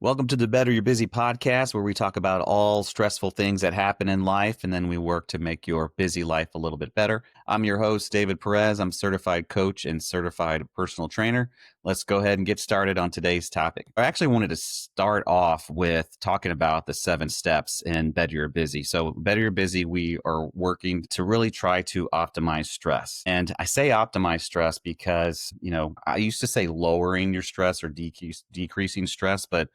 Welcome to the Better You're Busy podcast, where we talk about all stressful things that happen in life, and then we work to make your busy life a little bit better. I'm your host, David Perez. I'm a certified coach and certified personal trainer. Let's go ahead and get started on today's topic. I actually wanted to start off with talking about the 7 steps in Better You're Busy. So Better You're Busy, we are working to really try to optimize stress. And I say optimize stress because, I used to say lowering your stress or decreasing stress, but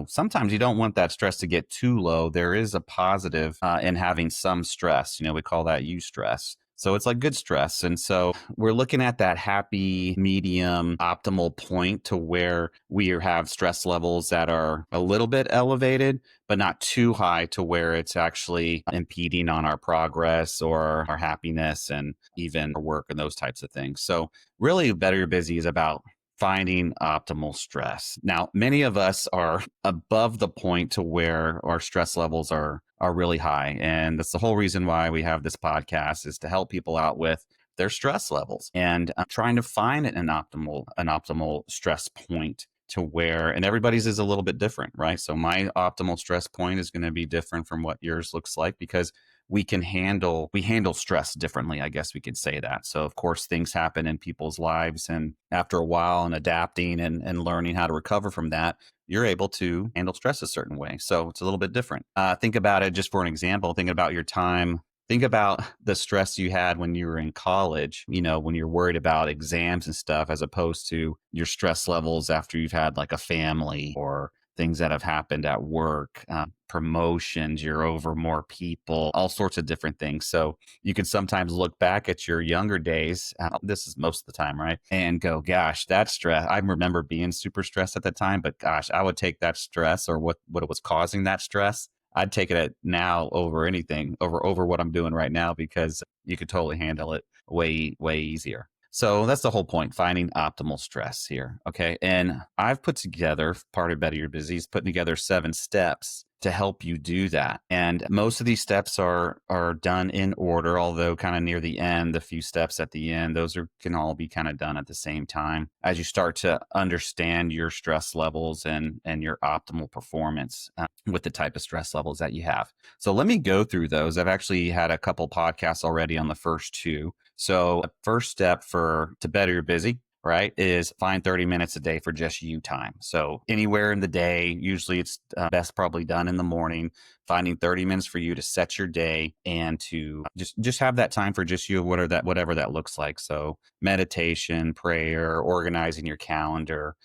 sometimes you don't want that stress to get too low. There is a positive in having some stress. We call that eustress. So it's like good stress. And so we're looking at that happy, medium, optimal point to where we have stress levels that are a little bit elevated, but not too high to where it's actually impeding on our progress or our happiness and even our work and those types of things. So really, Better You're Busy is about finding optimal stress. Now, many of us are above the point to where our stress levels are really high. And that's the whole reason why we have this podcast, is to help people out with their stress levels and trying to find an optimal stress point to where, and everybody's is a little bit different, right? So my optimal stress point is going to be different from what yours looks like, because we handle stress differently, I guess we could say that. So of course, things happen in people's lives, and after a while and adapting and learning how to recover from that, you're able to handle stress a certain way. So it's a little bit different. Think about it just for an example. Think about your time. Think about the stress you had when you were in college, when you're worried about exams and stuff, as opposed to your stress levels after you've had like a family or things that have happened at work, promotions, you're over more people, all sorts of different things. So you can sometimes look back at your younger days, this is most of the time, right? And go, gosh, that stress, I remember being super stressed at the time, but gosh, I would take that stress or what it was causing that stress. I'd take it now over anything, over what I'm doing right now, because you could totally handle it way, way easier. So that's the whole point, finding optimal stress here. Okay. And I've put together, part of Better You're Busy is putting together 7 steps to help you do that. And most of these steps are done in order, although kind of near the end, the few steps at the end, those can all be kind of done at the same time as you start to understand your stress levels and your optimal performance with the type of stress levels that you have. So let me go through those. I've actually had a couple podcasts already on the first 2. So first step to Better You're Busy, right, is find 30 minutes a day for just you time. So anywhere in the day, usually it's best probably done in the morning, finding 30 minutes for you to set your day and to just have that time for just you, whatever that looks like. So meditation, prayer, organizing your calendar,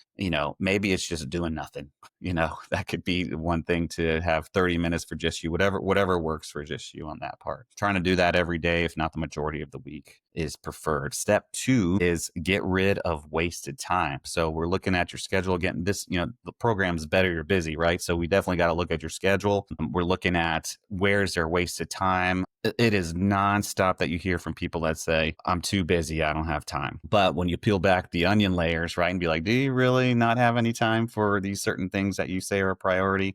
maybe it's just doing nothing. That could be one thing, to have 30 minutes for just you, whatever works for just you on that part. Trying to do that every day, if not the majority of the week, is preferred. Step 2 is get rid of wasted time. So we're looking at your schedule again. This, the program's Better You're Busy, right? So we definitely got to look at your schedule. We're looking at where's there wasted time. It is nonstop that you hear from people that say, I'm too busy, I don't have time. But when you peel back the onion layers, right, and be like, do you really not have any time for these certain things that you say are a priority?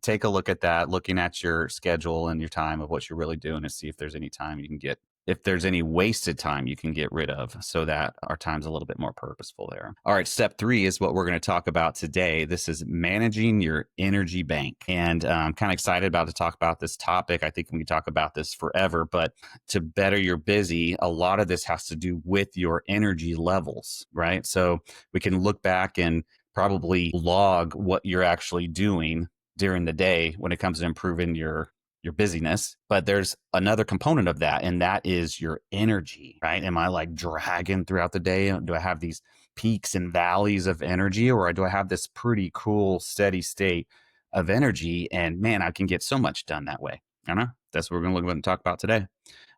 Take a look at that, looking at your schedule and your time of what you're really doing, and see if there's any time you can get, if there's any wasted time you can get rid of, so that our time's a little bit more purposeful there. All right, step 3 is what we're going to talk about today. This is managing your energy bank. And I'm kind of excited about to talk about this topic. I think we can talk about this forever, but to Better You're Busy, a lot of this has to do with your energy levels, right? So we can look back and probably log what you're actually doing during the day when it comes to improving your busyness. But there's another component of that, and that is your energy, right? Am I like dragging throughout the day? Do I have these peaks and valleys of energy, or do I have this pretty cool steady state of energy? And man, I can get so much done that way. I know that's what we're going to look at and talk about today.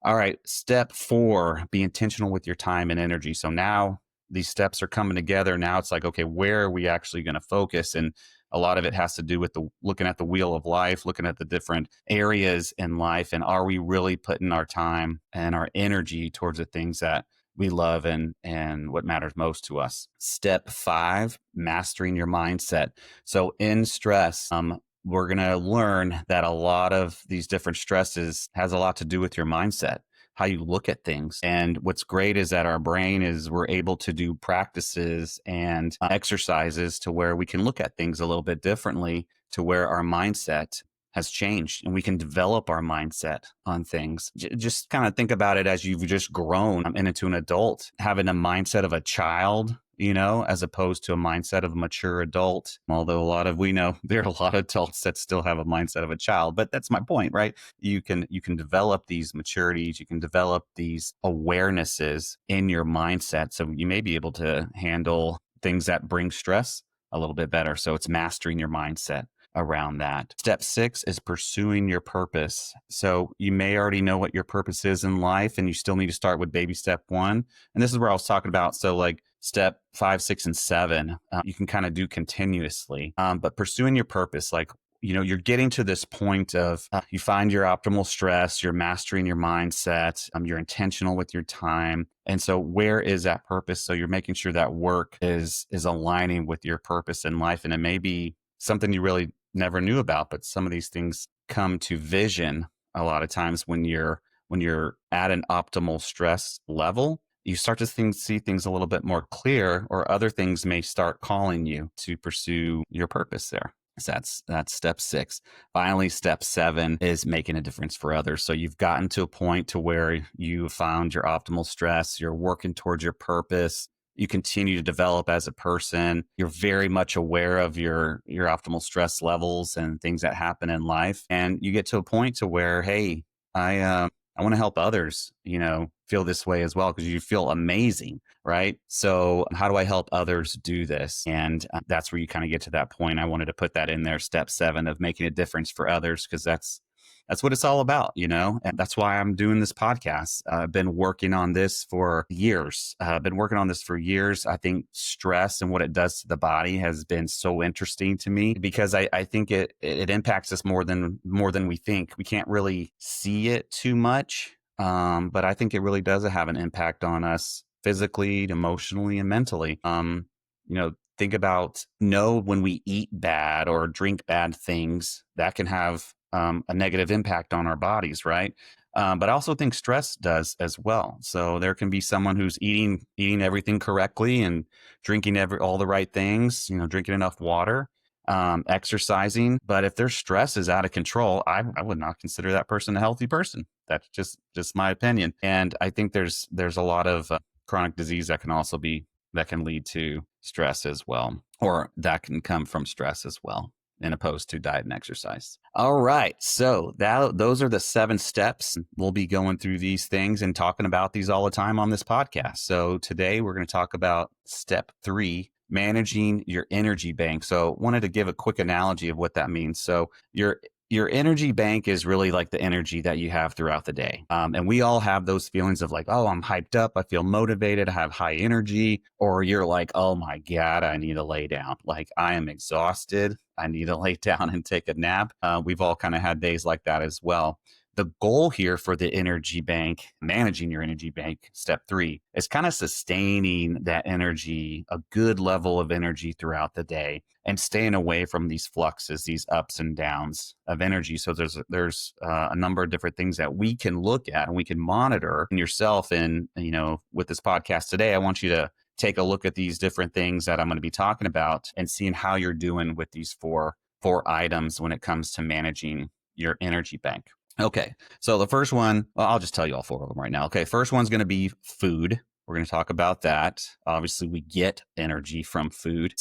All right. Step 4, be intentional with your time and energy. So now these steps are coming together. Now it's like, okay, where are we actually going to focus? And a lot of it has to do with looking at the wheel of life, looking at the different areas in life. And are we really putting our time and our energy towards the things that we love and what matters most to us? Step 5, mastering your mindset. So in stress, we're going to learn that a lot of these different stresses has a lot to do with your mindset, how you look at things. And what's great is that our brain is we're able to do practices and exercises to where we can look at things a little bit differently, to where our mindset has changed and we can develop our mindset on things. Just kind of think about it as you've just grown into an adult, having a mindset of a child, as opposed to a mindset of a mature adult. Although we know there are a lot of adults that still have a mindset of a child, but that's my point, right? You can develop these maturities, you can develop these awarenesses in your mindset. So you may be able to handle things that bring stress a little bit better. So it's mastering your mindset around that. Step 6 is pursuing your purpose. So you may already know what your purpose is in life, and you still need to start with baby step 1. And this is where I was talking about. So like step 5, 6, and 7, you can kind of do continuously. But pursuing your purpose, like, you're getting to this point of you find your optimal stress, you're mastering your mindset, you're intentional with your time. And so where is that purpose? So you're making sure that work is aligning with your purpose in life. And it may be something you really never knew about, but some of these things come to vision a lot of times when you're at an optimal stress level. You start to see things a little bit more clear, or other things may start calling you to pursue your purpose there. So that's step 6. Finally, step 7 is making a difference for others. So you've gotten to a point to where you found your optimal stress, you're working towards your purpose, you continue to develop as a person, you're very much aware of your optimal stress levels and things that happen in life. And you get to a point to where, hey, I want to help others, feel this way as well, because you feel amazing, right? So how do I help others do this? And that's where you kind of get to that point. I wanted to put that in there, step 7, of making a difference for others, because that's what it's all about, and that's why I'm doing this podcast. I've been working on this for years. I think stress and what it does to the body has been so interesting to me, because I think it impacts us more than we think. We can't really see it too much, but I think it really does have an impact on us physically, emotionally, and mentally. Think about, when we eat bad or drink bad things, that can have a negative impact on our bodies, right? But I also think stress does as well. So there can be someone who's eating everything correctly and drinking all the right things, drinking enough water, exercising. But if their stress is out of control, I would not consider that person a healthy person. That's just my opinion. And I think there's a lot of chronic disease that can lead to stress as well, or that can come from stress as well, in opposed to diet and exercise. All right. So those are the 7 steps. We'll be going through these things and talking about these all the time on this podcast. So today we're going to talk about step 3, managing your energy bank. So wanted to give a quick analogy of what that means. So your energy bank is really like the energy that you have throughout the day. And we all have those feelings of like, oh, I'm hyped up, I feel motivated, I have high energy. Or you're like, oh my God, I need to lay down. Like, I am exhausted, I need to lay down and take a nap. We've all kind of had days like that as well. The goal here for the energy bank, managing your energy bank, step 3, is kind of sustaining that energy, a good level of energy throughout the day, and staying away from these fluxes, these ups and downs of energy. So there's a number of different things that we can look at and we can monitor in yourself. And, with this podcast today, I want you to take a look at these different things that I'm going to be talking about and seeing how you're doing with these four items when it comes to managing your energy bank. Okay, so the first one, well, I'll just tell you all 4 of them right now. Okay, first one's going to be food. We're going to talk about that. Obviously, we get energy from food.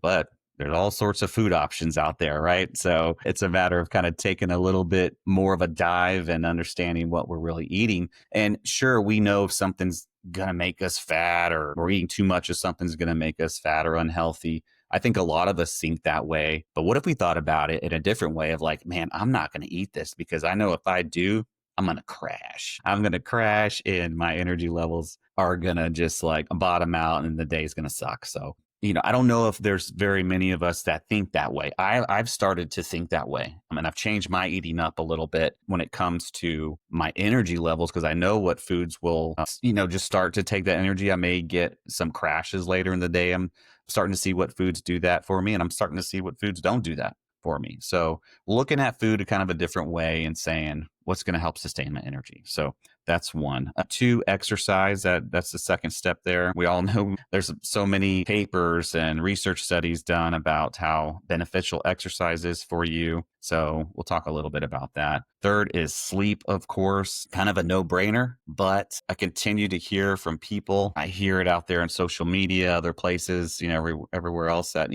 But there's all sorts of food options out there, right? So it's a matter of kind of taking a little bit more of a dive and understanding what we're really eating. And sure, we know if something's going to make us fat, or we're eating too much of something's going to make us fat or unhealthy. I think a lot of us think that way. But what if we thought about it in a different way of like, man, I'm not going to eat this because I know if I do, I'm going to crash. I'm going to crash and my energy levels are going to just like bottom out and the day's going to suck. So, I don't know if there's very many of us that think that way. I've started to think that way. And I've changed my eating up a little bit when it comes to my energy levels, because I know what foods will, just start to take that energy. I may get some crashes later in the day. I'm starting to see what foods do that for me, and I'm starting to see what foods don't do that for me. So looking at food in kind of a different way and saying what's going to help sustain my energy. So that's one. Two, exercise. That's the second step there. We all know there's so many papers and research studies done about how beneficial exercise is for you. So we'll talk a little bit about that. Third is sleep, of course, kind of a no-brainer, but I continue to hear from people. I hear it out there in social media, other places, everywhere else that,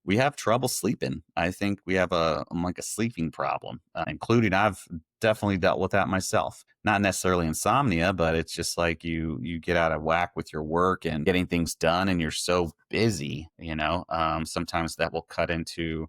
we have trouble sleeping. I think we have like a sleeping problem, including I've definitely dealt with that myself. Not necessarily insomnia, but it's just like you get out of whack with your work and getting things done, and you're so busy. Sometimes that will cut into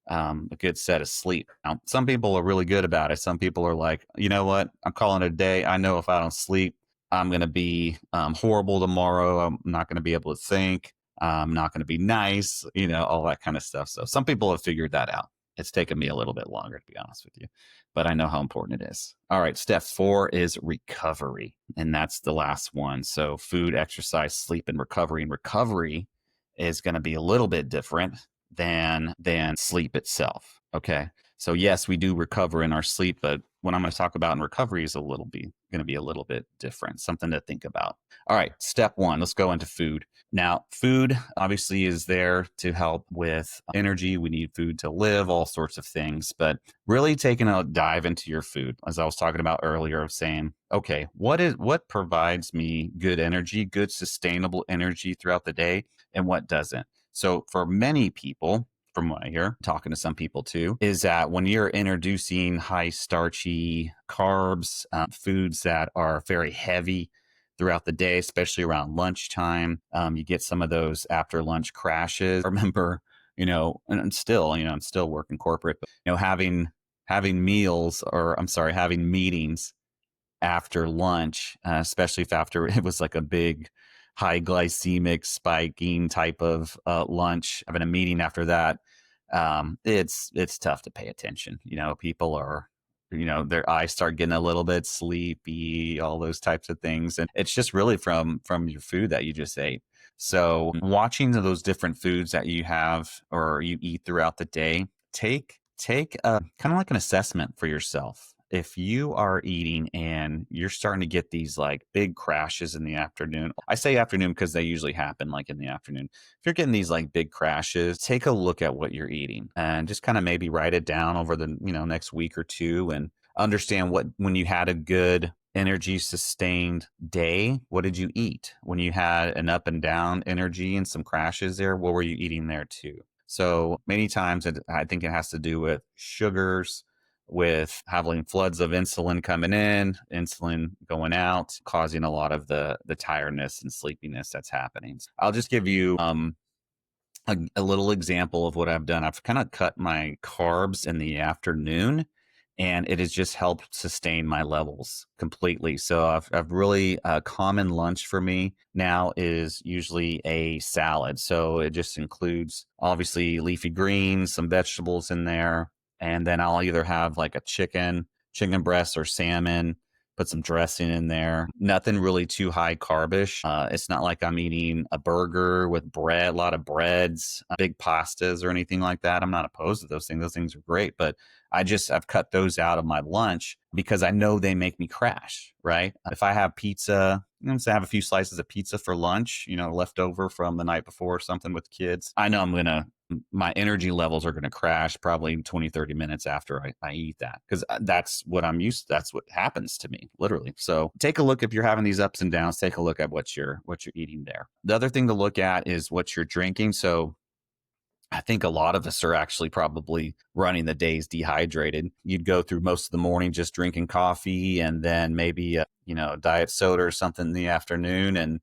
a good set of sleep. Now, some people are really good about it. Some people are like, you know what, I'm calling it a day. I know if I don't sleep, I'm going to be horrible tomorrow. I'm not going to be able to think. I'm not going to be nice, all that kind of stuff. So some people have figured that out. It's taken me a little bit longer, to be honest with you, but I know how important it is. All right. Step 4 is recovery. And that's the last one. So food, exercise, sleep, and recovery. And recovery is going to be a little bit different than sleep itself. Okay. So yes, we do recover in our sleep, but what I'm going to talk about in recovery is going to be a little bit different, something to think about. All right. Step 1, let's go into food. Now, food obviously is there to help with energy. We need food to live, all sorts of things, but really taking a dive into your food, as I was talking about earlier, of saying, okay, what provides me good energy, good sustainable energy throughout the day, and what doesn't? So for many people, from what I hear, talking to some people too, is that when you're introducing high starchy carbs, foods that are very heavy throughout the day, especially around lunchtime, you get some of those after lunch crashes. I remember, and still, I'm still working corporate, but, having meals, or I'm sorry, having meetings after lunch, especially if after it was like a big high glycemic spiking type of lunch, having a meeting after that, it's tough to pay attention. People are, their eyes start getting a little bit sleepy, all those types of things, and it's just really from your food that you just ate. So watching those different foods that you have or you eat throughout the day, take a kind of like an assessment for yourself. If you are eating and you're starting to get these like big crashes in the afternoon, I say afternoon because they usually happen like in the afternoon. If you're getting these like big crashes, take a look at what you're eating and just kind of maybe write it down over the, next week or two, and understand when you had a good energy sustained day, what did you eat? When you had an up and down energy and some crashes there, what were you eating there too? So many times I think it has to do with sugars, with having floods of insulin coming in, insulin going out, causing a lot of the tiredness and sleepiness that's happening. I'll just give you a little example of what I've done. I've kind of cut my carbs in the afternoon, and it has just helped sustain my levels completely. So I've really, a common lunch for me now is usually a salad. So it just includes obviously leafy greens, some vegetables in there. And then I'll either have like a chicken breast or salmon, put some dressing in there. Nothing really too high carbish. It's not like I'm eating a burger with bread, a lot of breads, big pastas or anything like that. I'm not opposed to those things. Those things are great, but I've cut those out of my lunch because I know they make me crash, right? If I have pizza, say I have a few slices of pizza for lunch, left over from the night before or something with kids, I know my energy levels are going to crash probably 20, 30 minutes after I eat that, because that's what I'm used to. That's what happens to me, literally. So take a look. If you're having these ups and downs, take a look at what you're eating there. The other thing to look at is what you're drinking. So I think a lot of us are actually probably running the days dehydrated. You'd go through most of the morning just drinking coffee, and then maybe a diet soda or something in the afternoon, and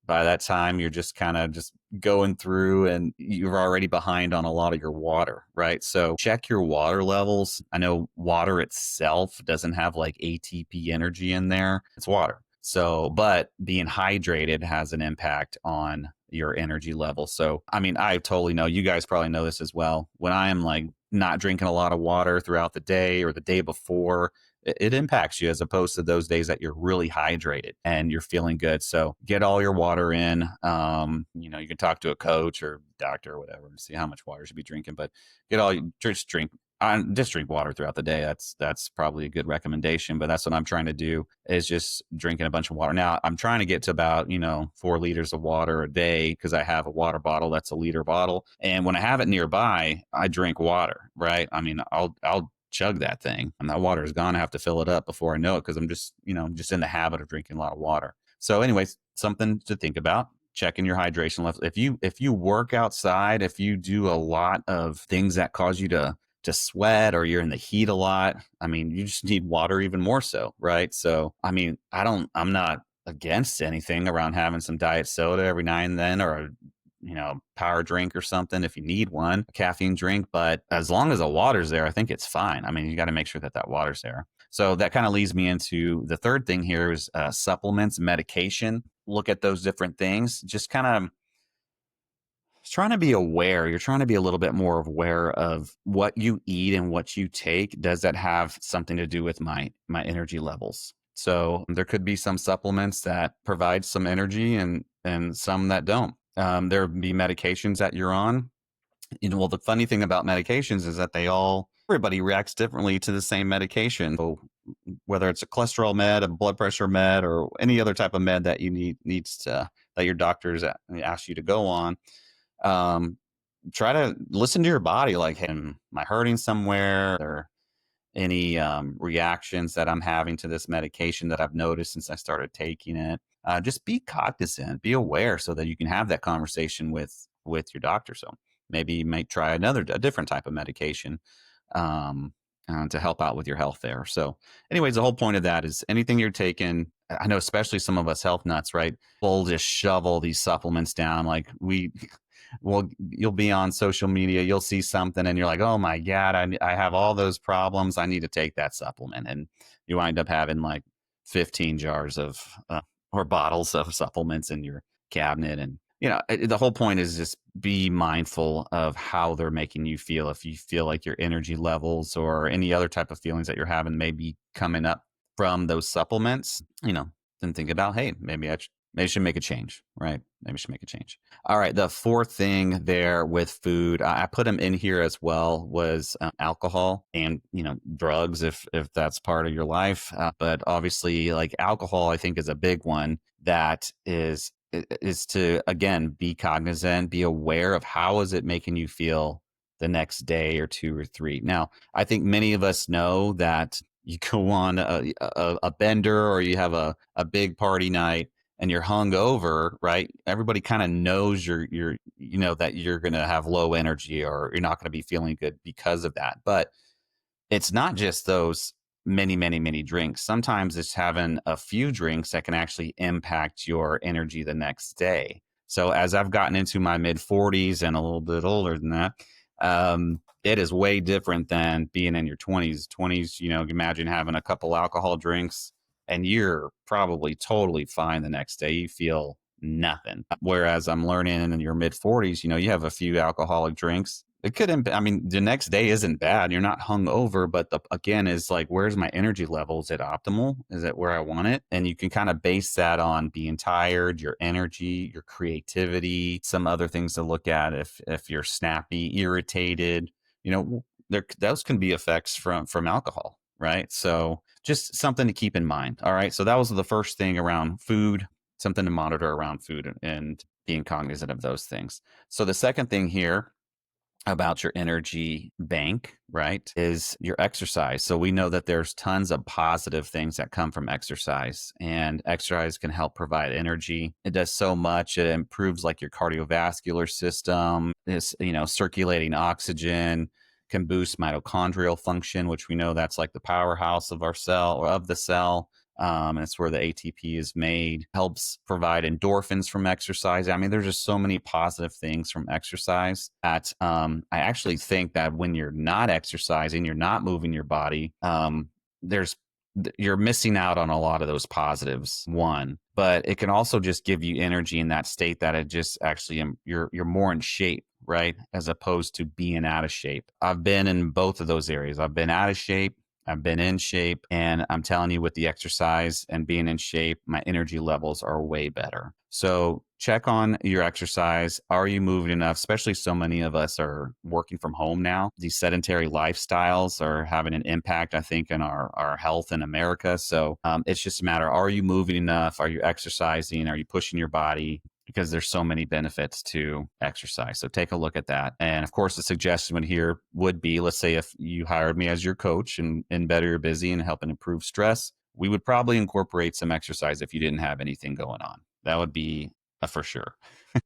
by that time you're just kind of just going through and you're already behind on a lot of your water, right? So check your water levels. I know water itself doesn't have like ATP energy in there. It's water. So, but being hydrated has an impact on your energy level. So, I mean, I totally know, you guys probably know this as well. When I am like not drinking a lot of water throughout the day or the day before, it impacts you as opposed to those days that you're really hydrated and you're feeling good. So get all your water in. You can talk to a coach or doctor or whatever to see how much water you should be drinking, but just drink water throughout the day. That's probably a good recommendation, but that's what I'm trying to do is just drinking a bunch of water. Now I'm trying to get to about 4 liters of water a day because I have a water bottle that's a liter bottle, and when I have it nearby, I drink water. Right? I mean, I'll chug that thing, and that water is gone. I have to fill it up before I know it because I'm just in the habit of drinking a lot of water. So, anyways, something to think about. Checking your hydration levels. If you work outside, if you do a lot of things that cause you to sweat or you're in the heat a lot, I mean, you just need water even more so, right? So, I mean, I'm not against anything around having some diet soda every now and then or power drink or something if you need one, a caffeine drink. But as long as the water's there, I think it's fine. I mean, you got to make sure that water's there. So that kind of leads me into the third thing here is supplements, medication. Look at those different things. Just kind of trying to be aware. You're trying to be a little bit more aware of what you eat and what you take. Does that have something to do with my energy levels? So there could be some supplements that provide some energy and some that don't. There be medications that you're on. Well, the funny thing about medications is that everybody reacts differently to the same medication. So whether it's a cholesterol med, a blood pressure med, or any other type of med that you that your doctors ask you to go on, try to listen to your body. Like, hey, am I hurting somewhere? Or any reactions that I'm having to this medication that I've noticed since I started taking it? Just be cognizant, be aware, so that you can have that conversation with your doctor. So maybe you might try a different type of medication um, to help out with your health there. So, anyways, the whole point of that is anything you're taking. I know, especially some of us health nuts, right? We'll just shovel these supplements down. Like you'll be on social media, you'll see something, and you're like, "Oh my god, I have all those problems. I need to take that supplement," and you wind up having like 15 jars of or bottles of supplements in your cabinet. And the whole point is just be mindful of how they're making you feel. If you feel like your energy levels or any other type of feelings that you're having may be coming up from those supplements, then think about, hey, maybe I should make a change, right? Maybe I should make a change. All right. The fourth thing there with food, I put them in here as well, was alcohol and, drugs, if that's part of your life. But obviously, like alcohol, I think is a big one that is to, again, be cognizant, be aware of how is it making you feel the next day or two or three. Now, I think many of us know that you go on a bender or you have a big party night and you're hungover, right? Everybody kind of knows that you're going to have low energy or you're not going to be feeling good because of that. But it's not just those many, many, many drinks. Sometimes it's having a few drinks that can actually impact your energy the next day. So as I've gotten into my mid 40s and a little bit older than that, it is way different than being in your 20s. 20s, imagine having a couple alcohol drinks and you're probably totally fine the next day. You feel nothing. Whereas I'm learning in your mid 40s, you have a few alcoholic drinks. It could, the next day isn't bad. You're not hungover, but again, is like, where's my energy level? Is it optimal? Is it where I want it? And you can kind of base that on being tired, your energy, your creativity, some other things to look at. If you're snappy, irritated, those can be effects from alcohol, right? So just something to keep in mind. All right. So that was the first thing around food, something to monitor around food and being cognizant of those things. So the second thing here about your energy bank, right, is your exercise. So we know that there's tons of positive things that come from exercise, and exercise can help provide energy. It does so much. It improves like your cardiovascular system, is, circulating oxygen, can boost mitochondrial function, which we know that's like the powerhouse of our cell or of the cell. It's where the ATP is made, helps provide endorphins from exercise. I mean, there's just so many positive things from exercise that I actually think that when you're not exercising, you're not moving your body, you're missing out on a lot of those positives. One, but it can also just give you energy in that state that it just actually you're more in shape, right? As opposed to being out of shape. I've been in both of those areas. I've been out of shape I've been in shape, and I'm telling you, with the exercise and being in shape, my energy levels are way better. So check on your exercise. Are you moving enough? Especially so many of us are working from home now. These sedentary lifestyles are having an impact, I think, in our health in America. So it's just a matter, are you moving enough? Are you exercising? Are you pushing your body? Because there's so many benefits to exercise. So take a look at that. And of course, the suggestion here would be, let's say if you hired me as your coach and Better You're Busy and helping improve stress, we would probably incorporate some exercise if you didn't have anything going on. That would be a for sure.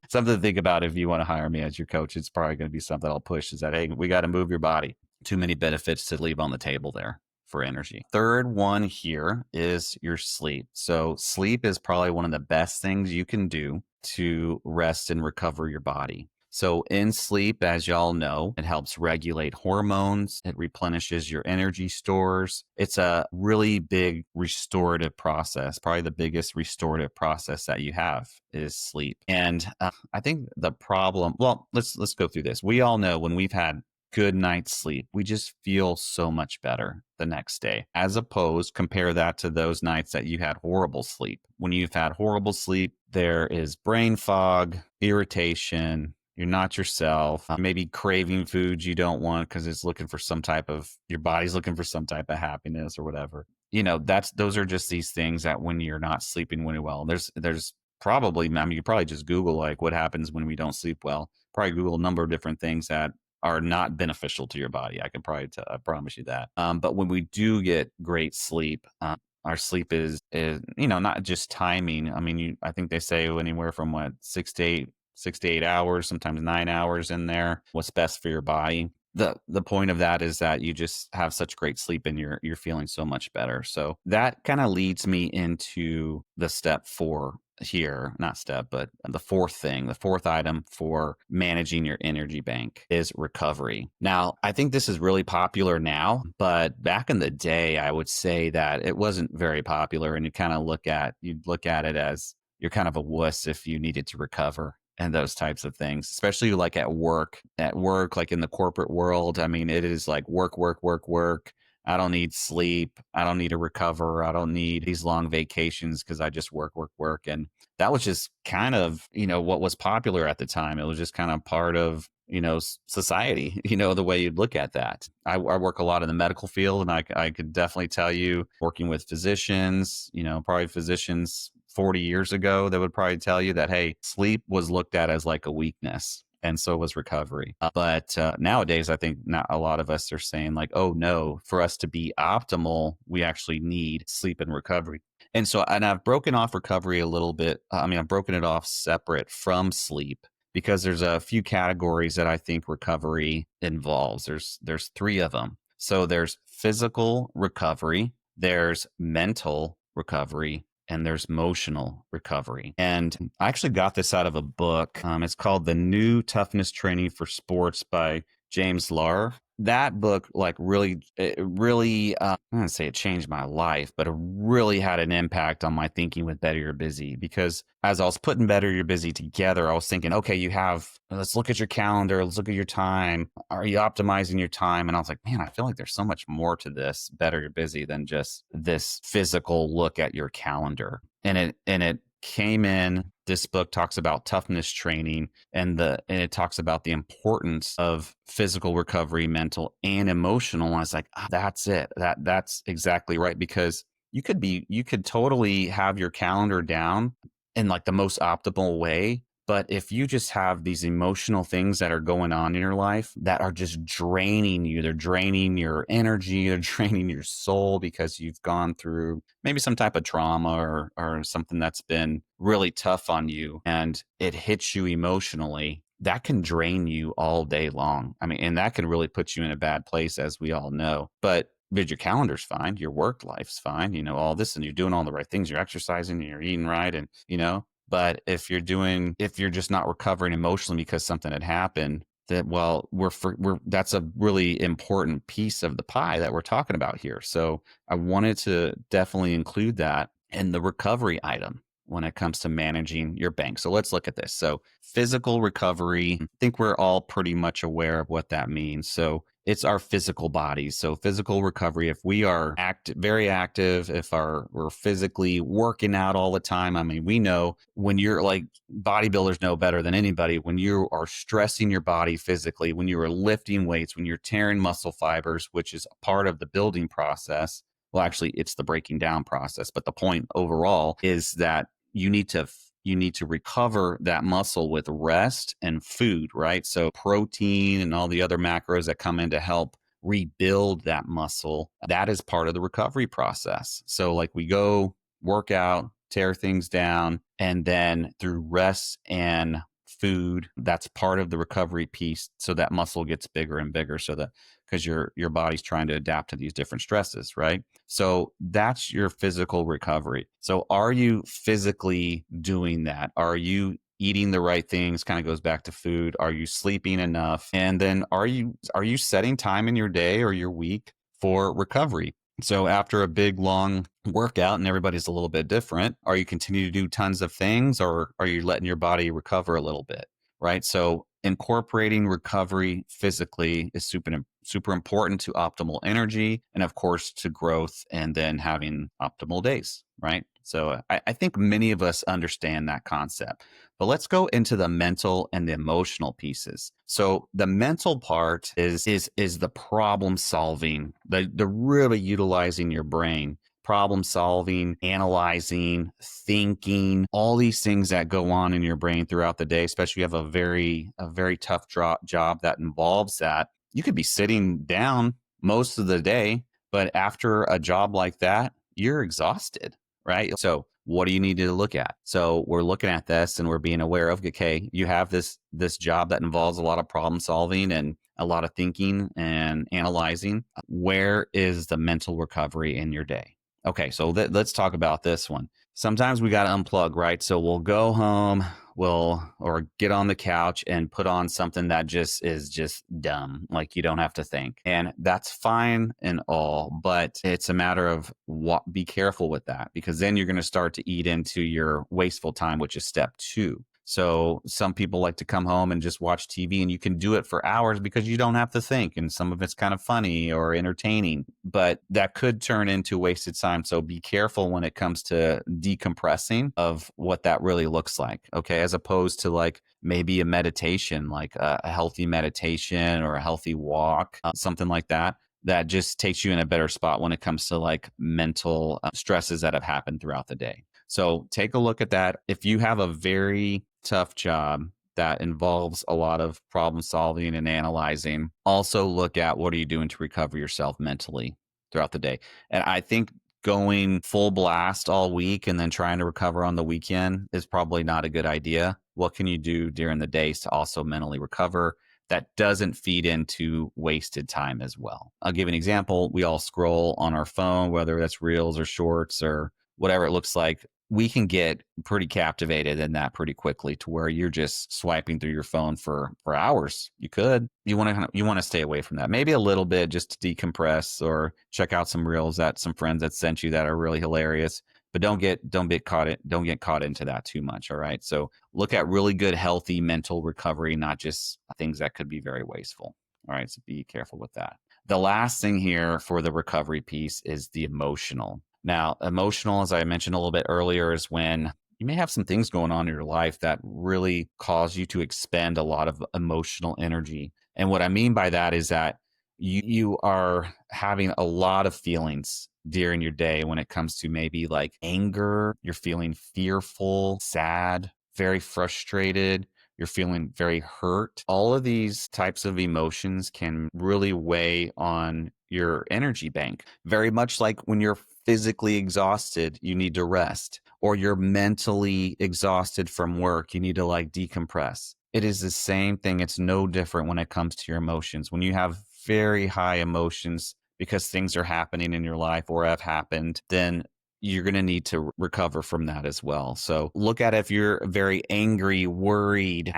Something to think about if you want to hire me as your coach. It's probably going to be something I'll push is that, hey, we got to move your body. Too many benefits to leave on the table there for energy. Third one here is your sleep. So sleep is probably one of the best things you can do to rest and recover your body. So in sleep, as y'all know, it helps regulate hormones. It replenishes your energy stores. It's a really big restorative process. Probably the biggest restorative process that you have is sleep. And I think the problem, well, let's go through this. We all know when we've had good night's sleep, we just feel so much better the next day. As opposed, compare that to those nights that you had horrible sleep. When you've had horrible sleep, there is brain fog, irritation. You're not yourself, maybe craving foods you don't want because it's looking for some type of, your body's looking for some type of happiness or whatever. Those are just these things that when you're not sleeping really well, there's probably, I mean, you probably just Google like what happens when we don't sleep well. Probably Google a number of different things that are not beneficial to your body. I can probably I promise you that. But when we do get great sleep, our sleep is not just timing. I mean, I think they say anywhere from 6 to 8 hours, sometimes 9 hours in there. What's best for your body. The point of that is that you just have such great sleep and you're feeling so much better. So that kind of leads me into the step 4 here, not step, but the fourth item for managing your energy bank is recovery. Now, I think this is really popular now, but back in the day, I would say that it wasn't very popular. And you'd look at it as you're kind of a wuss if you needed to recover and those types of things, especially like at work, like in the corporate world. I mean, it is like work, work, work, work. I don't need sleep. I don't need to recover. I don't need these long vacations because I just work, work, work. And that was just kind of, what was popular at the time. It was just kind of part of, society, the way you'd look at that. I work a lot in the medical field, and I could definitely tell you, working with physicians, probably physicians 40 years ago, that would probably tell you that, hey, sleep was looked at as like a weakness. And so was recovery. But nowadays, I think not a lot of us are saying like, oh no, for us to be optimal, we actually need sleep and recovery. And I've broken off recovery a little bit. I've broken it off separate from sleep because there's a few categories that I think recovery involves. There's 3 of them. So there's physical recovery, there's mental recovery, and there's emotional recovery. And I actually got this out of a book. It's called The New Toughness Training for Sports by James Lar. That book, like, really, I don't want to say it changed my life, but it really had an impact on my thinking with Better You're Busy. Because as I was putting Better You're Busy together, I was thinking, okay, let's look at your calendar, let's look at your time. Are you optimizing your time? And I was like, man, I feel like there's so much more to this Better You're Busy than just this physical look at your calendar. And it came in. This book talks about toughness training and it talks about the importance of physical recovery, mental and emotional. And I was like, that's it. That's exactly right. Because you could totally have your calendar down in like the most optimal way. But if you just have these emotional things that are going on in your life that are just draining you, they're draining your energy, they're draining your soul because you've gone through maybe some type of trauma or something that's been really tough on you and it hits you emotionally, that can drain you all day long. I mean, and that can really put you in a bad place, as we all know. But your calendar's fine, your work life's fine, all this, and you're doing all the right things, you're exercising, and you're eating right, and but if you're just not recovering emotionally because something had happened, that's a really important piece of the pie that we're talking about here. So I wanted to definitely include that in the recovery item when it comes to managing your bank. So let's look at this. So physical recovery, I think we're all pretty much aware of what that means. So it's our physical bodies. So physical recovery, if we are very active, if we're physically working out all the time, I mean, we know when you're like bodybuilders know better than anybody, when you are stressing your body physically, when you are lifting weights, when you're tearing muscle fibers, which is part of the building process. Well, actually, it's the breaking down process. But the point overall is that you need to recover that muscle with rest and food, right? So protein and all the other macros that come in to help rebuild that muscle, that is part of the recovery process. So like we go work out, tear things down, and then through rest and food, that's part of the recovery piece. So that muscle gets bigger and bigger, so that because your body's trying to adapt to these different stresses, right? So that's your physical recovery. So are you physically doing that? Are you eating the right things? Kind of goes back to food. Are you sleeping enough? And then are you setting time in your day or your week for recovery? So after a big long workout, and everybody's a little bit different, are you continuing to do tons of things, or are you letting your body recover a little bit? Right. So incorporating recovery physically is super important to optimal energy and of course to growth, and then having optimal days, right? So I think many of us understand that concept. But let's go into the mental and the emotional pieces. So the mental part is the problem solving, the really utilizing your brain, problem solving, analyzing, thinking, all these things that go on in your brain throughout the day, especially if you have a very tough job that involves that. You could be sitting down most of the day, but after a job like that, you're exhausted, right? So what do you need to look at? So we're looking at this and we're being aware of, okay, you have this job that involves a lot of problem solving and a lot of thinking and analyzing. Where is the mental recovery in your day? Okay, so let's talk about this one. Sometimes we got to unplug, right? So we'll go home, or get on the couch and put on something that is just dumb, like you don't have to think. And that's fine and all, but it's a matter of be careful with that, because then you're going to start to eat into your wasteful time, which is step 2. So some people like to come home and just watch TV, and you can do it for hours because you don't have to think. And some of it's kind of funny or entertaining, but that could turn into wasted time. So be careful when it comes to decompressing of what that really looks like. Okay. As opposed to like maybe a meditation, like a healthy meditation or a healthy walk, something like that. That just takes you in a better spot when it comes to like mental stresses that have happened throughout the day. So take a look at that. If you have a very tough job that involves a lot of problem solving and analyzing, also look at what are you doing to recover yourself mentally throughout the day. And I think going full blast all week and then trying to recover on the weekend is probably not a good idea. What can you do during the days to also mentally recover that doesn't feed into wasted time as well? I'll give an example. We all scroll on our phone, whether that's reels or shorts or whatever it looks like. We can get pretty captivated in that pretty quickly to where you're just swiping through your phone for hours. You want to stay away from that. Maybe a little bit just to decompress, or check out some reels that some friends that sent you that are really hilarious. But don't get caught into that too much. All right. So look at really good, healthy mental recovery, not just things that could be very wasteful. All right. So be careful with that. The last thing here for the recovery piece is the emotional. Now, emotional, as I mentioned a little bit earlier, is when you may have some things going on in your life that really cause you to expend a lot of emotional energy. And what I mean by that is that you are having a lot of feelings during your day when it comes to maybe like anger, you're feeling fearful, sad, very frustrated, you're feeling very hurt. All of these types of emotions can really weigh on your energy bank. Very much like when you're physically exhausted, you need to rest, or you're mentally exhausted from work, you need to like decompress. It is the same thing. It's no different when it comes to your emotions. When you have very high emotions because things are happening in your life or have happened, then you're going to need to recover from that as well. So look at if you're very angry, worried,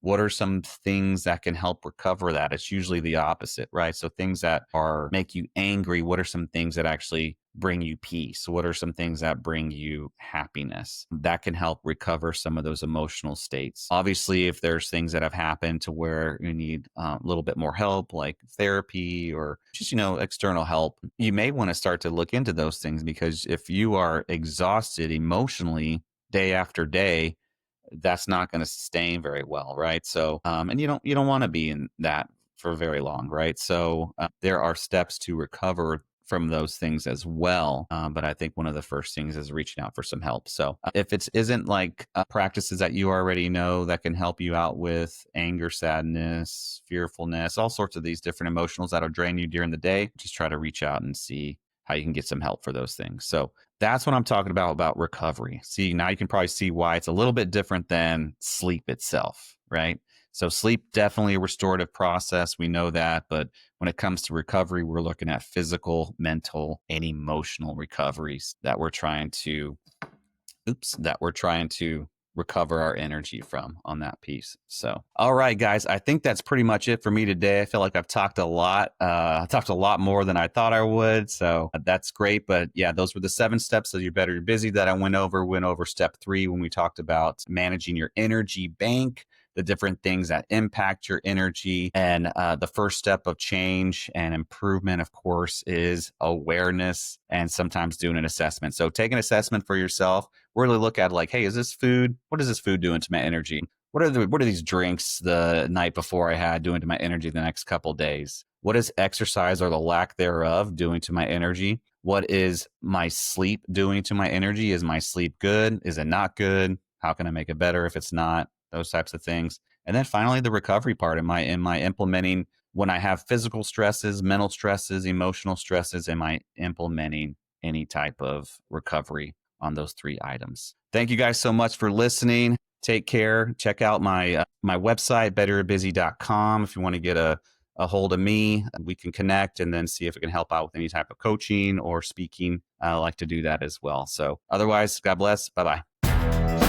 What are some things that can help recover that? It's usually the opposite, right? So things that are make you angry, what are some things that actually bring you peace? What are some things that bring you happiness? That can help recover some of those emotional states. Obviously, if there's things that have happened to where you need a little bit more help, like therapy or just, external help, you may want to start to look into those things, because if you are exhausted emotionally day after day, that's not going to sustain very well, right? So, and you don't want to be in that for very long, right? So, there are steps to recover from those things as well. But I think one of the first things is reaching out for some help. So, if it isn't like practices that you already know that can help you out with anger, sadness, fearfulness, all sorts of these different emotionals that'll drain you during the day, just try to reach out and see how you can get some help for those things. So that's what I'm talking about recovery. See, now you can probably see why it's a little bit different than sleep itself, right? So sleep, definitely a restorative process. We know that. But when it comes to recovery, we're looking at physical, mental, and emotional recoveries that we're trying to recover our energy from on that piece. So, all right, guys, I think that's pretty much it for me today. I feel like I've talked a lot. I talked a lot more than I thought I would. So that's great. But yeah, those were the 7 steps of You're Better, You're Busy that I went over step 3 when we talked about managing your energy bank, the different things that impact your energy. And the first step of change and improvement, of course, is awareness and sometimes doing an assessment. So take an assessment for yourself. Really look at like, hey, is this food? What is this food doing to my energy? What are these drinks the night before I had doing to my energy the next couple of days? What is exercise or the lack thereof doing to my energy? What is my sleep doing to my energy? Is my sleep good? Is it not good? How can I make it better if it's not? Those types of things. And then finally, the recovery part. Am I implementing when I have physical stresses, mental stresses, emotional stresses? Am I implementing any type of recovery on those 3 items? Thank you guys so much for listening. Take care. Check out my website, betteryourbusy.com. If you want to get a hold of me, we can connect and then see if it can help out with any type of coaching or speaking. I like to do that as well. So otherwise, God bless. Bye-bye.